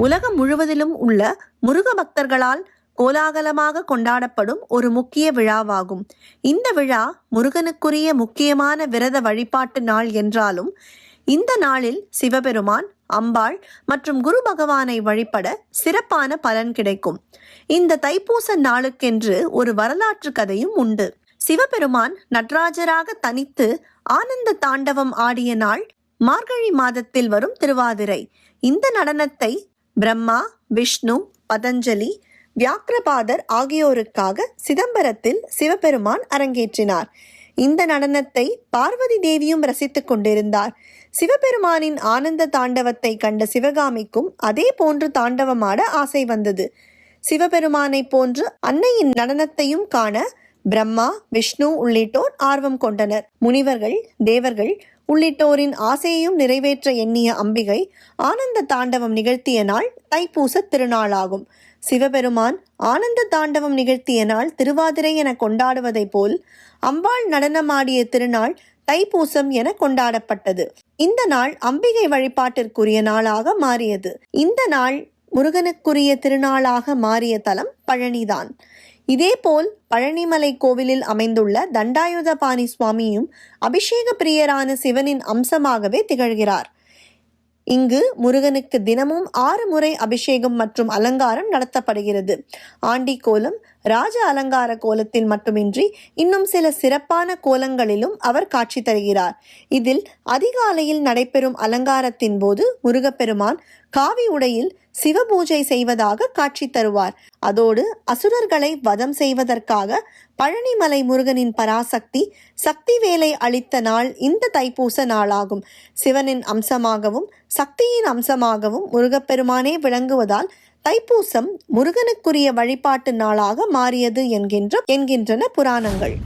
உலகம் முழுவதிலும் உள்ள முருக பக்தர்களால் கோலாகலமாக கொண்டாடப்படும் ஒரு முக்கிய விழாவாகும். இந்த விழா முருகனுக்குரிய முக்கியமான விரத வழிபாட்டு நாள் என்றாலும் இந்த நாளில் சிவபெருமான், அம்பாள் மற்றும் குரு பகவானை வழிபட சிறப்பான பலன் கிடைக்கும். இந்த தைப்பூச நாளுக்கென்று ஒரு வரலாற்று கதையும் உண்டு. சிவபெருமான் நடராஜராக தனித்து ஆனந்த தாண்டவம் ஆடிய நாள் மார்கழி மாதத்தில் வரும் திருவாதிரை. இந்த நடனத்தை பிரம்மா, விஷ்ணு, பதஞ்சலி, வியாக்கிரபாதர் ஆகியோருக்காக சிதம்பரத்தில் சிவபெருமான் அரங்கேற்றினார். இந்த நடனத்தை பார்வதி தேவியும் ரசித்துக் கொண்டிருந்தார். சிவபெருமானின் ஆனந்த தாண்டவத்தை கண்ட சிவகாமிக்கும் அதே போன்று தாண்டவமாட ஆசை வந்தது. சிவபெருமானை போன்று அன்னையின் நடனத்தையும் காண பிரம்மா, விஷ்ணு உள்ளிட்டோர் ஆர்வம் கொண்டனர். முனிவர்கள், தேவர்கள் உள்ளிட்டோரின் ஆசையையும் நிறைவேற்ற எண்ணிய அம்பிகை ஆனந்த தாண்டவம் நிகழ்த்திய நாள் தைப்பூச திருநாளாகும். சிவபெருமான் ஆனந்த தாண்டவம் நிகழ்த்திய நாள் திருவாதிரை என கொண்டாடுவதை போல் அம்பாள் நடனமாடிய திருநாள் தைப்பூசம் என கொண்டாடப்பட்டது. இந்த நாள் அம்பிகை வழிபாட்டிற்குரிய நாளாக மாறியது. இந்த நாள் முருகனுக்குரிய திருநாளாக மாறிய தலம் பழனிதான். இதேபோல் பழனிமலை கோவிலில் அமைந்துள்ள தண்டாயுதபாணி சுவாமியும் அபிஷேக பிரியரான சிவனின் அம்சமாகவே திகழ்கிறார். இங்கு முருகனுக்கு தினமும் 6 முறை அபிஷேகம் மற்றும் அலங்காரம் நடத்தப்படுகிறது. ஆண்டி கோலம், ராஜ அலங்கார கோலத்தில் மட்டுமின்றி இன்னும் சில சிறப்பான கோலங்களிலும் அவர் காட்சி தருகிறார். இதில் அதிகாலையில் நடைபெறும் அலங்காரத்தின் போது முருகப்பெருமான் காவி உடையில் சிவபூஜை செய்வதாக காட்சி தருவார். அதோடு அசுரர்களை வதம் செய்வதற்காக பழனிமலை முருகனின் பராசக்தி சக்தி வேலை அளித்த நாள் இந்த தைப்பூச நாளாகும். சிவனின் அம்சமாகவும் சக்தியின் அம்சமாகவும் முருகப்பெருமானே விளங்குவதால் தைப்பூசம் முருகனுக்குரிய வழிபாட்டு நாளாக மாறியது என்கின்றன புராணங்கள்.